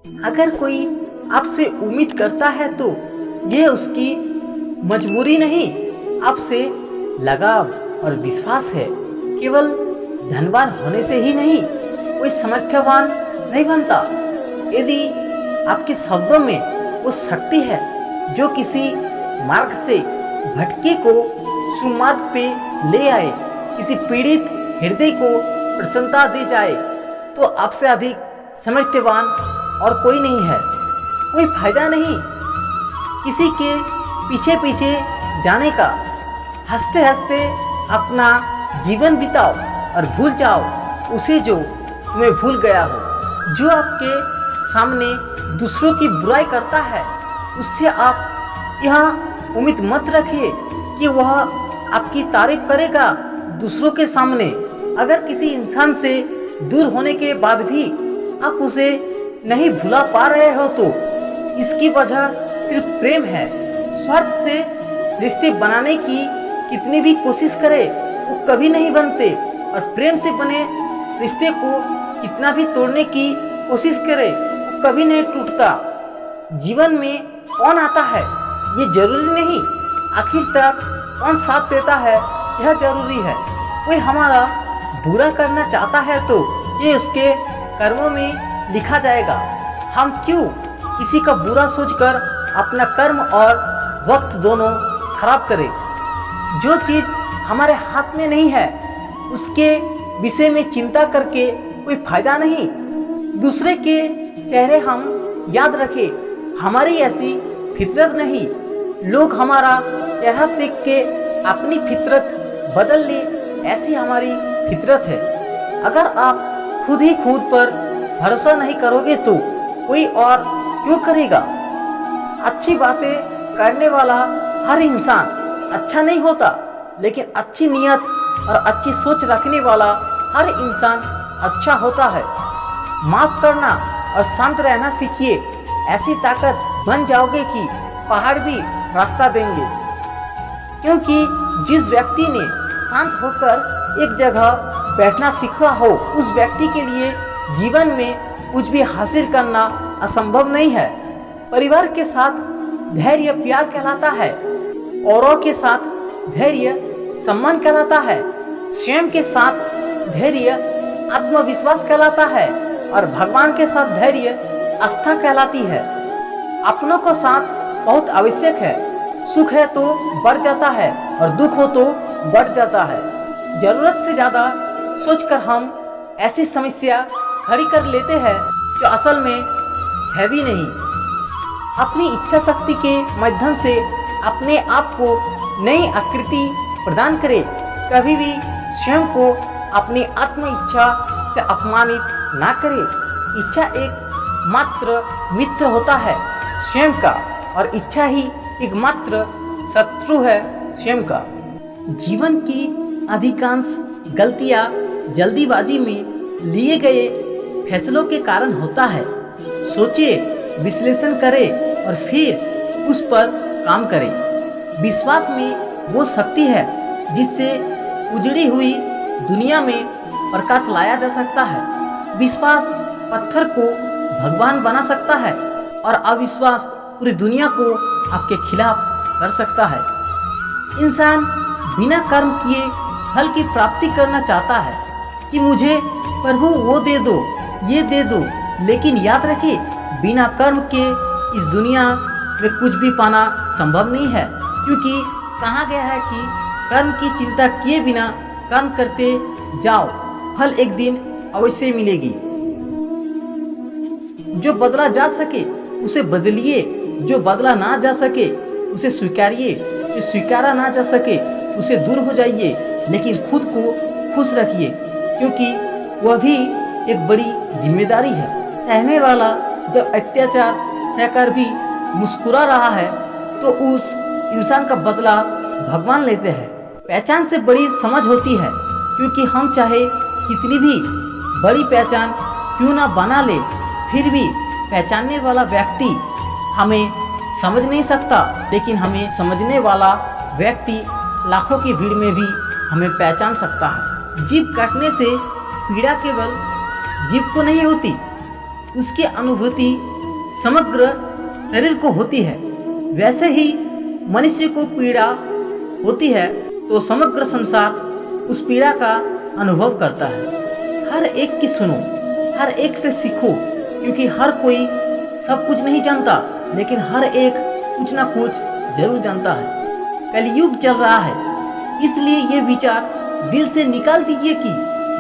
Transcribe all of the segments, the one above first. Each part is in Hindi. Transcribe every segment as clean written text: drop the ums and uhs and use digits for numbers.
अगर कोई आपसे उम्मीद करता है तो ये उसकी मजबूरी नहीं, आपसे लगाव और विश्वास है। केवल धनवान होने से ही नहीं कोई सामर्थ्यवान नहीं बनता। यदि आपके शब्दों में वो शक्ति है जो किसी मार्ग से भटके को सुमार्ग पे ले आए, किसी पीड़ित हृदय को प्रसन्नता दे जाए, तो आपसे अधिक सामर्थ्यवान और कोई नहीं है। कोई फायदा नहीं किसी के पीछे पीछे जाने का। हंसते हंसते अपना जीवन बिताओ और भूल जाओ उसे जो तुम्हें भूल गया हो। जो आपके सामने दूसरों की बुराई करता है उससे आप यह उम्मीद मत रखिए कि वह आपकी तारीफ करेगा दूसरों के सामने। अगर किसी इंसान से दूर होने के बाद भी आप उसे नहीं भुला पा रहे हो तो इसकी वजह सिर्फ प्रेम है। स्वार्थ से रिश्ते बनाने की कितनी भी कोशिश करे वो कभी नहीं बनते, और प्रेम से बने रिश्ते को कितना भी तोड़ने की कोशिश करे वो कभी नहीं टूटता। जीवन में कौन आता है ये जरूरी नहीं, आखिर तक कौन साथ देता है यह जरूरी है। कोई हमारा बुरा करना चाहता है तो ये उसके कर्मों में लिखा जाएगा। हम क्यों किसी का बुरा सोचकर अपना कर्म और वक्त दोनों खराब करें। जो चीज़ हमारे हाथ में नहीं है उसके विषय में चिंता करके कोई फायदा नहीं। दूसरे के चेहरे हम याद रखें, हमारी ऐसी फितरत नहीं। लोग हमारा चेहरा देख के अपनी फितरत बदल ले, ऐसी हमारी फितरत है। अगर आप खुद ही खुद पर भरोसा नहीं करोगे तो कोई और क्यों करेगा। अच्छी बातें करने वाला हर इंसान अच्छा नहीं होता, लेकिन अच्छी नीयत और अच्छी सोच रखने वाला हर इंसान अच्छा होता है। माफ करना और शांत रहना सीखिए, ऐसी ताकत बन जाओगे कि पहाड़ भी रास्ता देंगे। क्योंकि जिस व्यक्ति ने शांत होकर एक जगह बैठना सीखा हो उस व्यक्ति के लिए जीवन में कुछ भी हासिल करना असंभव नहीं है। परिवार के साथ धैर्य प्यार कहलाता है, औरों के साथ धैर्य सम्मान कहलाता है, स्वयं के साथ धैर्य आत्मविश्वास कहलाता है, और भगवान के साथ धैर्य आस्था कहलाती है। अपनों को साथ बहुत आवश्यक है। सुख है तो बढ़ जाता है और दुख हो तो बढ़ जाता है। जरूरत से ज़्यादा सोचकर हम ऐसी समस्या खड़ी कर लेते हैं जो असल में है भी नहीं। अपनी इच्छा शक्ति के माध्यम से अपने आप को नई आकृति प्रदान करें। कभी भी स्वयं को अपनी आत्म इच्छा से अपमानित ना करें। इच्छा एक मात्र मित्र होता है स्वयं का, और इच्छा ही एकमात्र शत्रु है स्वयं का। जीवन की अधिकांश गलतियां जल्दीबाजी में लिए गए फैसलों के कारण होता है। सोचिए, विश्लेषण करें और फिर उस पर काम करें। विश्वास में वो शक्ति है जिससे उजड़ी हुई दुनिया में प्रकाश लाया जा सकता है। विश्वास पत्थर को भगवान बना सकता है और अविश्वास पूरी दुनिया को आपके खिलाफ कर सकता है। इंसान बिना कर्म किए फल की प्राप्ति करना चाहता है कि मुझे प्रभु वो दे दो, ये दे दो, लेकिन याद रखिए बिना कर्म के इस दुनिया में कुछ भी पाना संभव नहीं है। क्योंकि कहा गया है कि कर्म की चिंता किए बिना कर्म करते जाओ, फल एक दिन अवश्य मिलेगी। जो बदला जा सके उसे बदलिए, जो बदला ना जा सके उसे स्वीकारिए, जो स्वीकारा ना जा सके उसे दूर हो जाइए, लेकिन खुद को खुश रखिए क्योंकि वह भी एक बड़ी जिम्मेदारी है। सहने वाला जब अत्याचार सहकर भी मुस्कुरा रहा है तो उस इंसान का बदला भगवान लेते हैं। पहचान से बड़ी समझ होती है, क्योंकि हम चाहे कितनी भी बड़ी पहचान क्यों ना बना ले, फिर भी पहचानने वाला व्यक्ति हमें समझ नहीं सकता, लेकिन हमें समझने वाला व्यक्ति लाखों की भीड़ में भी हमें पहचान सकता है। जीभ काटने से पीड़ा केवल जीभ को नहीं होती, उसकी अनुभूति समग्र शरीर को होती है, वैसे ही मनुष्य को पीड़ा होती है तो समग्र संसार उस पीड़ा का अनुभव करता है। हर एक की सुनो, हर एक से सीखो, क्योंकि हर कोई सब कुछ नहीं जानता, लेकिन हर एक कुछ ना कुछ जरूर जानता है। कलयुग चल रहा है, इसलिए ये विचार दिल से निकाल दीजिए कि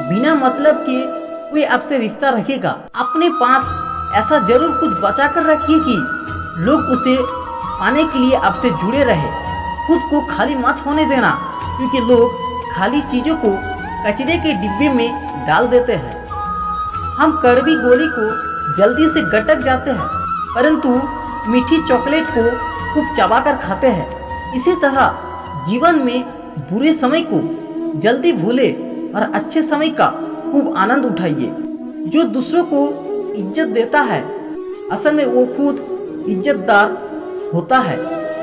बिना मतलब के कोई आपसे रिश्ता रखेगा। अपने पास ऐसा जरूर कुछ बचा कर रखिए कि लोग उसे पाने के लिए आपसे जुड़े रहे। खुद को खाली मत होने देना, क्योंकि लोग खाली चीजों को कचरे के डिब्बे में डाल देते हैं। हम कड़वी गोली को जल्दी से गटक जाते हैं, परंतु मीठी चॉकलेट को खूब चबाकर खाते हैं। इसी तरह जीवन में बुरे समय को जल्दी भूले और अच्छे समय का खूब आनंद उठाइए। जो दूसरों को इज्जत देता है, असल में वो खुद इज्जतदार होता है,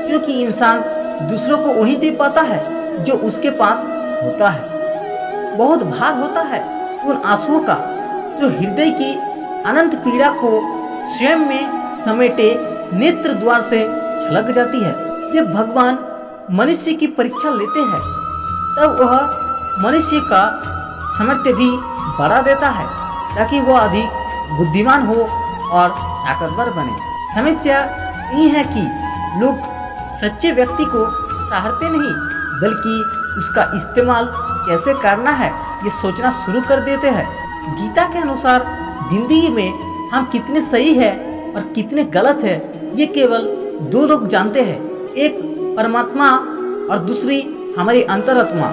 क्योंकि इंसान दूसरों को वही दे पाता है जो उसके पास होता है। बहुत भार होता है उन आंसुओं का जो हृदय की अनंत पीड़ा को स्वयं में समेटे नेत्र द्वार से छलक जाती है। जब भगवान मनुष्य की परीक्षा लेते हैं, तब वह मनुष्य का सामर्थ्य भी बढ़ा देता है, ताकि वह अधिक बुद्धिमान हो और ताकतवर बने। समस्या ये है कि लोग सच्चे व्यक्ति को सराहते नहीं, बल्कि उसका इस्तेमाल कैसे करना है ये सोचना शुरू कर देते हैं। गीता के अनुसार जिंदगी में हम कितने सही है और कितने गलत है, ये केवल दो लोग जानते हैं, एक परमात्मा और दूसरी हमारी अंतरात्मा।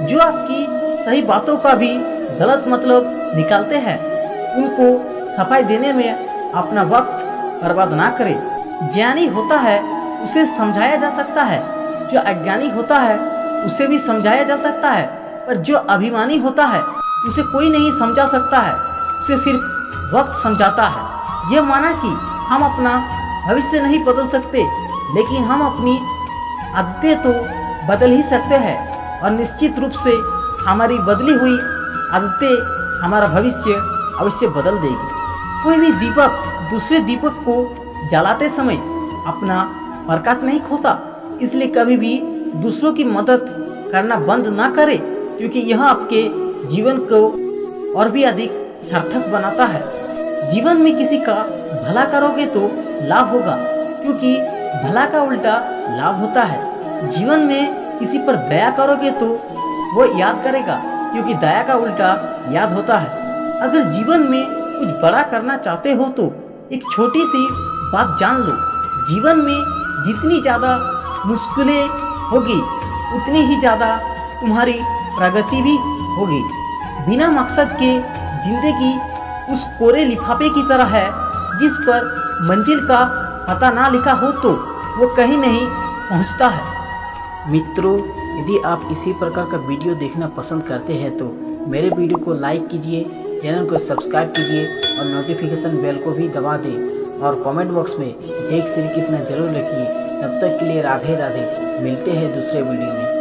जो आपकी सही बातों का भी गलत मतलब निकालते हैं, उनको सफाई देने में अपना वक्त बर्बाद ना करें। ज्ञानी होता है उसे समझाया जा सकता है, जो अज्ञानी होता है उसे भी समझाया जा सकता है, पर जो अभिमानी होता है उसे कोई नहीं समझा सकता है, उसे सिर्फ वक्त समझाता है। यह माना कि हम अपना भविष्य नहीं बदल सकते, लेकिन हम अपनी आदतें तो बदल ही सकते हैं, और निश्चित रूप से हमारी बदली हुई आदतें हमारा भविष्य अवश्य बदल देगी। कोई भी दीपक दूसरे दीपक को जलाते समय अपना प्रकाश नहीं खोता, इसलिए कभी भी दूसरों की मदद करना बंद ना करें, क्योंकि यह आपके जीवन को और भी अधिक सार्थक बनाता है। जीवन में किसी का भला करोगे तो लाभ होगा, क्योंकि भला का उल्टा लाभ होता है। जीवन में किसी पर दया करोगे तो वो याद करेगा, क्योंकि दया का उल्टा याद होता है। अगर जीवन में कुछ बड़ा करना चाहते हो तो एक छोटी सी बात जान लो, जीवन में जितनी ज़्यादा मुश्किलें होगी उतनी ही ज़्यादा तुम्हारी प्रगति भी होगी। बिना मकसद के जिंदगी उस कोरे लिफाफे की तरह है, जिस पर मंजिल का पता ना लिखा हो तो वो कहीं नहीं पहुंचता है। मित्रों, यदि आप इसी प्रकार का वीडियो देखना पसंद करते हैं तो मेरे वीडियो को लाइक कीजिए, चैनल को सब्सक्राइब कीजिए और नोटिफिकेशन बेल को भी दबा दें, और कमेंट बॉक्स में जय श्री कृष्ण जरूर लिखिए। तब तक के लिए राधे राधे। मिलते हैं दूसरे वीडियो में।